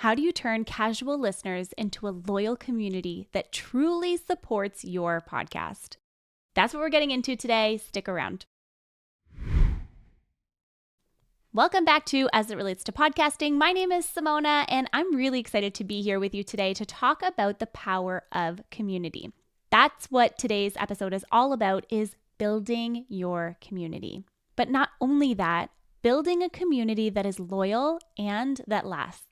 How do you turn casual listeners into a loyal community that truly supports your podcast? That's what we're getting into today. Stick around. Welcome back to As It Relates to Podcasting. My name is Simona, and I'm really excited to be here with you today to talk about the power of community. That's what today's episode is all about, is building your community. But not only that, building a community that is loyal and that lasts.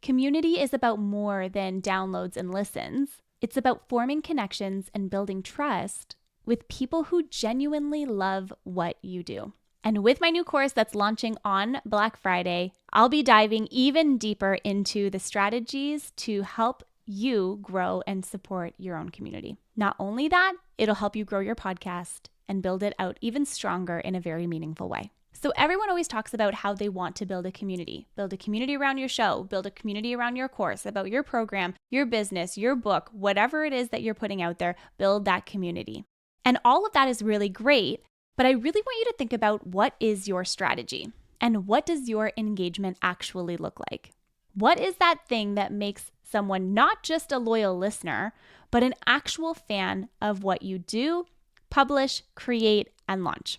Community is about more than downloads and listens. It's about forming connections and building trust with people who genuinely love what you do. And with my new course that's launching on Black Friday, I'll be diving even deeper into the strategies to help you grow and support your own community. Not only that, it'll help you grow your podcast and build it out even stronger in a very meaningful way. So everyone always talks about how they want to build a community around your show, build a community around your course, about your program, your business, your book, whatever it is that you're putting out there, build that community. And all of that is really great, but I really want you to think about what is your strategy and what does your engagement actually look like? What is that thing that makes someone not just a loyal listener, but an actual fan of what you do, publish, create, and launch?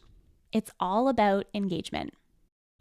It's all about engagement.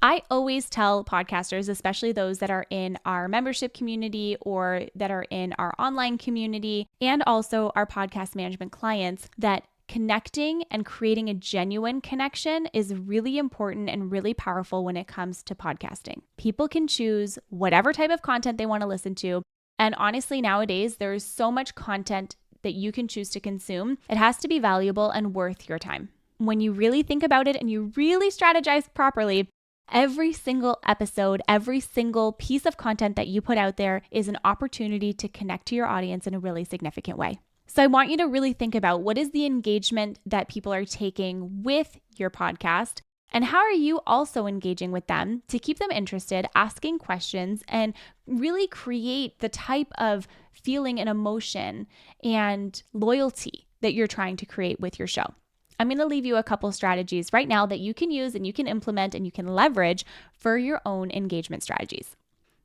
I always tell podcasters, especially those that are in our membership community or that are in our online community, and also our podcast management clients, that connecting and creating a genuine connection is really important and really powerful when it comes to podcasting. People can choose whatever type of content they want to listen to. And honestly, nowadays, there is so much content that you can choose to consume. It has to be valuable and worth your time. When you really think about it and you really strategize properly, every single episode, every single piece of content that you put out there is an opportunity to connect to your audience in a really significant way. So I want you to really think about what is the engagement that people are taking with your podcast, and how are you also engaging with them to keep them interested, asking questions, and really create the type of feeling and emotion and loyalty that you're trying to create with your show. I'm going to leave you a couple strategies right now that you can use and you can implement and you can leverage for your own engagement strategies.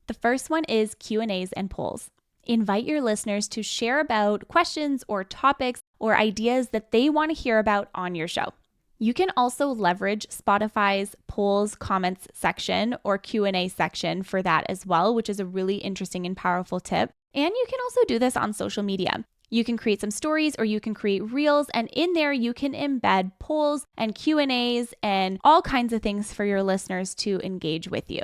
The first one is Q&As and polls. Invite your listeners to share about questions or topics or ideas that they want to hear about on your show. You can also leverage Spotify's polls, comments section or Q&A section for that as well, which is a really interesting and powerful tip. And you can also do this on social media. You can create some stories or you can create reels, and in there you can embed polls and Q&As and all kinds of things for your listeners to engage with you.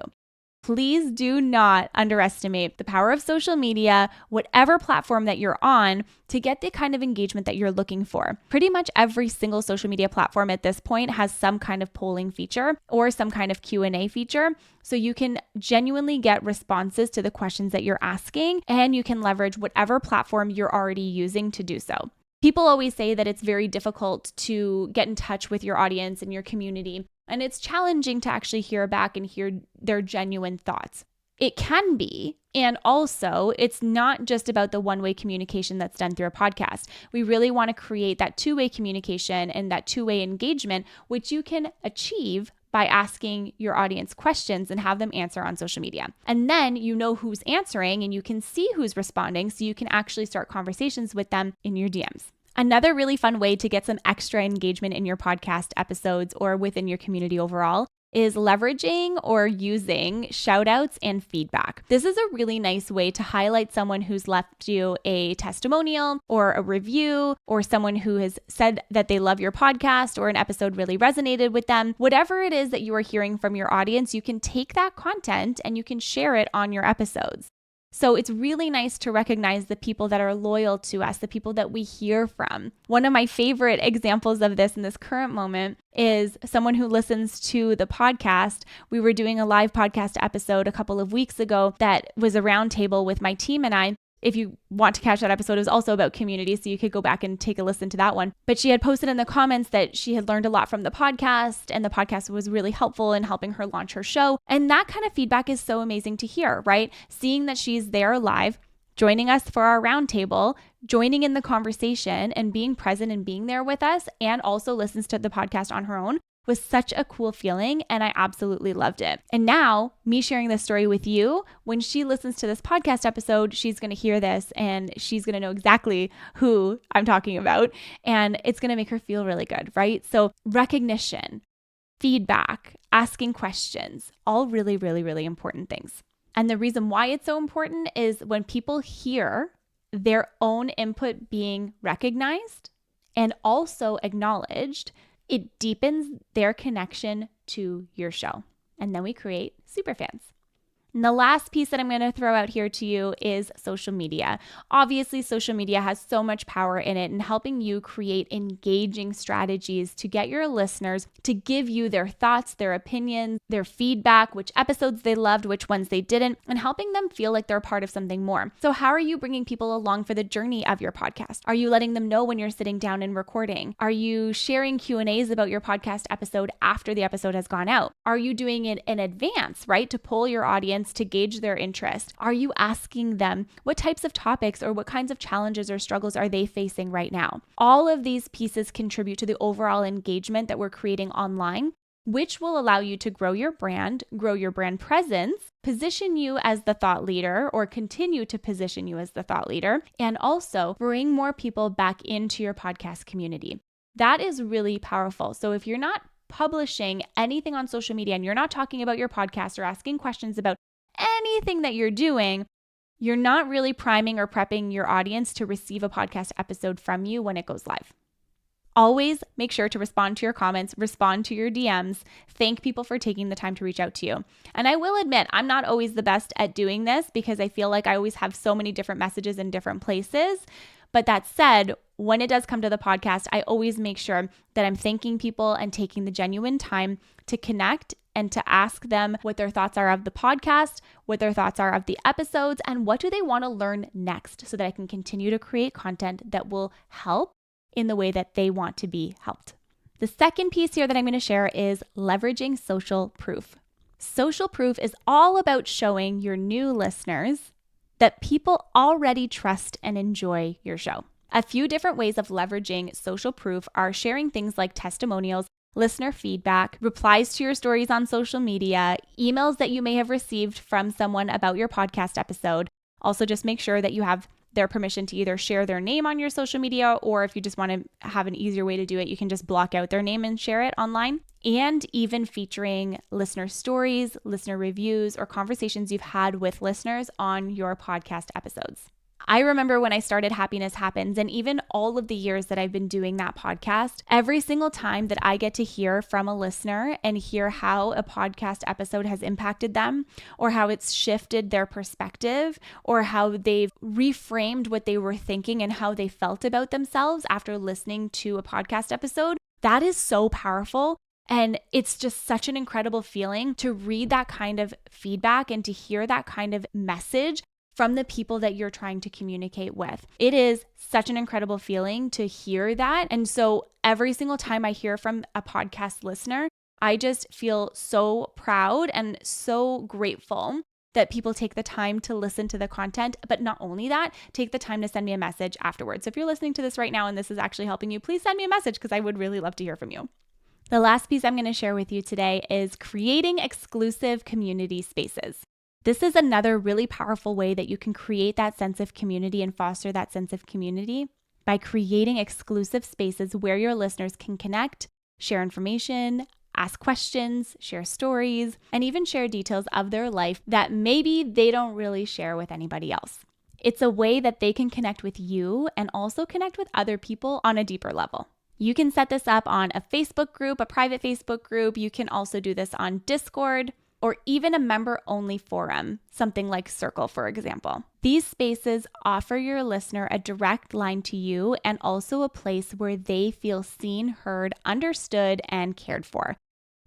Please do not underestimate the power of social media, whatever platform that you're on, to get the kind of engagement that you're looking for. Pretty much every single social media platform at this point has some kind of polling feature or some kind of Q&A feature. So you can genuinely get responses to the questions that you're asking, and you can leverage whatever platform you're already using to do so. People always say that it's very difficult to get in touch with your audience and your community, and it's challenging to actually hear back and hear their genuine thoughts. It can be, and also it's not just about the one-way communication that's done through a podcast. We really want to create that two-way communication and that two-way engagement, which you can achieve by asking your audience questions and have them answer on social media. And then you know who's answering and you can see who's responding, so you can actually start conversations with them in your DMs. Another really fun way to get some extra engagement in your podcast episodes or within your community overall is leveraging or using shout outs and feedback. This is a really nice way to highlight someone who's left you a testimonial or a review, or someone who has said that they love your podcast or an episode really resonated with them. Whatever it is that you are hearing from your audience, you can take that content and you can share it on your episodes. So it's really nice to recognize the people that are loyal to us, the people that we hear from. One of my favorite examples of this in this current moment is someone who listens to the podcast. We were doing a live podcast episode a couple of weeks ago that was a roundtable with my team and I. If you want to catch that episode, it was also about community, so you could go back and take a listen to that one. But she had posted in the comments that she had learned a lot from the podcast, and the podcast was really helpful in helping her launch her show. And that kind of feedback is so amazing to hear, right? Seeing that she's there live, joining us for our roundtable, joining in the conversation and being present and being there with us, and also listens to the podcast on her own, was such a cool feeling, and I absolutely loved it. And now, me sharing this story with you, when she listens to this podcast episode, she's going to hear this and she's going to know exactly who I'm talking about, and it's going to make her feel really good, right? So recognition, feedback, asking questions, all really, really, really important things. And the reason why it's so important is when people hear their own input being recognized and also acknowledged, it deepens their connection to your show. And then we create superfans. And the last piece that I'm going to throw out here to you is social media. Obviously, social media has so much power in it in helping you create engaging strategies to get your listeners to give you their thoughts, their opinions, their feedback, which episodes they loved, which ones they didn't, and helping them feel like they're part of something more. So how are you bringing people along for the journey of your podcast? Are you letting them know when you're sitting down and recording? Are you sharing Q&As about your podcast episode after the episode has gone out? Are you doing it in advance, right, to pull your audience to gauge their interest? Are you asking them what types of topics or what kinds of challenges or struggles are they facing right now? All of these pieces contribute to the overall engagement that we're creating online, which will allow you to grow your brand presence, position you as the thought leader or continue to position you as the thought leader, and also bring more people back into your podcast community. That is really powerful. So if you're not publishing anything on social media and you're not talking about your podcast or asking questions about anything that you're doing, you're not really priming or prepping your audience to receive a podcast episode from you when it goes live. Always make sure to respond to your comments, respond to your DMs, thank people for taking the time to reach out to you. And I will admit, I'm not always the best at doing this because I feel like I always have so many different messages in different places. But that said, when it does come to the podcast, I always make sure that I'm thanking people and taking the genuine time to connect and to ask them what their thoughts are of the podcast, what their thoughts are of the episodes, and what do they want to learn next so that I can continue to create content that will help in the way that they want to be helped. The second piece here that I'm going to share is leveraging social proof. Social proof is all about showing your new listeners that people already trust and enjoy your show. A few different ways of leveraging social proof are sharing things like testimonials, listener feedback, replies to your stories on social media, emails that you may have received from someone about your podcast episode. Also, just make sure that you have their permission to either share their name on your social media, or if you just want to have an easier way to do it, you can just block out their name and share it online. And even featuring listener stories, listener reviews, or conversations you've had with listeners on your podcast episodes. I remember when I started Happiness Happens, and even all of the years that I've been doing that podcast, every single time that I get to hear from a listener and hear how a podcast episode has impacted them, or how it's shifted their perspective, or how they've reframed what they were thinking and how they felt about themselves after listening to a podcast episode, that is so powerful. And it's just such an incredible feeling to read that kind of feedback and to hear that kind of message from the people that you're trying to communicate with. It is such an incredible feeling to hear that. And so every single time I hear from a podcast listener, I just feel so proud and so grateful that people take the time to listen to the content. But not only that, take the time to send me a message afterwards. So if you're listening to this right now and this is actually helping you, please send me a message because I would really love to hear from you. The last piece I'm going to share with you today is creating exclusive community spaces. This is another really powerful way that you can create that sense of community and foster that sense of community by creating exclusive spaces where your listeners can connect, share information, ask questions, share stories, and even share details of their life that maybe they don't really share with anybody else. It's a way that they can connect with you and also connect with other people on a deeper level. You can set this up on a Facebook group, a private Facebook group. You can also do this on Discord, or even a member-only forum, something like Circle, for example. These spaces offer your listener a direct line to you and also a place where they feel seen, heard, understood, and cared for.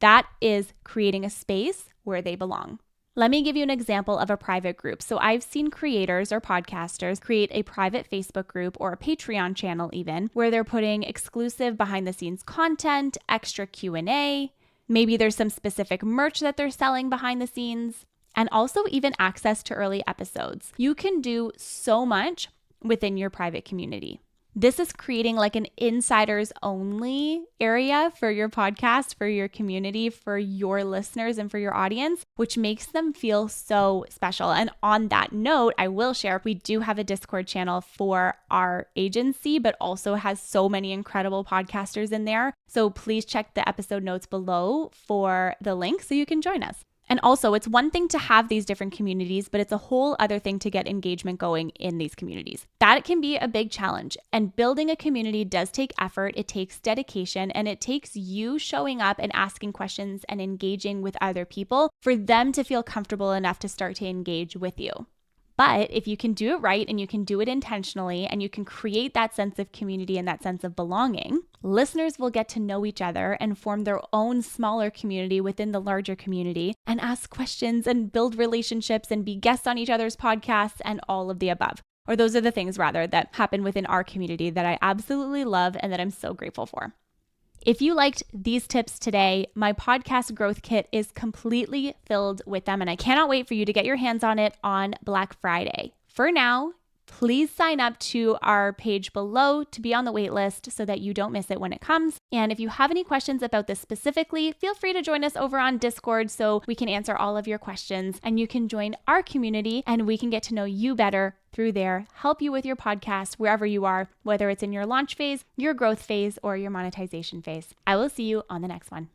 That is creating a space where they belong. Let me give you an example of a private group. So I've seen creators or podcasters create a private Facebook group or a Patreon channel even, where they're putting exclusive behind-the-scenes content, extra Q&A, maybe there's some specific merch that they're selling behind the scenes, and also even access to early episodes. You can do so much within your private community. This is creating like an insiders only area for your podcast, for your community, for your listeners, and for your audience, which makes them feel so special. And on that note, I will share we do have a Discord channel for our agency, but also has so many incredible podcasters in there. So please check the episode notes below for the link so you can join us. And also, it's one thing to have these different communities, but it's a whole other thing to get engagement going in these communities. That can be a big challenge. And building a community does take effort, it takes dedication, and it takes you showing up and asking questions and engaging with other people for them to feel comfortable enough to start to engage with you. But if you can do it right and you can do it intentionally and you can create that sense of community and that sense of belonging, listeners will get to know each other and form their own smaller community within the larger community and ask questions and build relationships and be guests on each other's podcasts and all of the above. Or those are the things rather that happen within our community that I absolutely love and that I'm so grateful for. If you liked these tips today, my podcast growth kit is completely filled with them, and I cannot wait for you to get your hands on it on Black Friday. For now, please sign up to our page below to be on the wait list so that you don't miss it when it comes. And if you have any questions about this specifically, feel free to join us over on Discord so we can answer all of your questions and you can join our community and we can get to know you better through there, help you with your podcast wherever you are, whether it's in your launch phase, your growth phase, or your monetization phase. I will see you on the next one.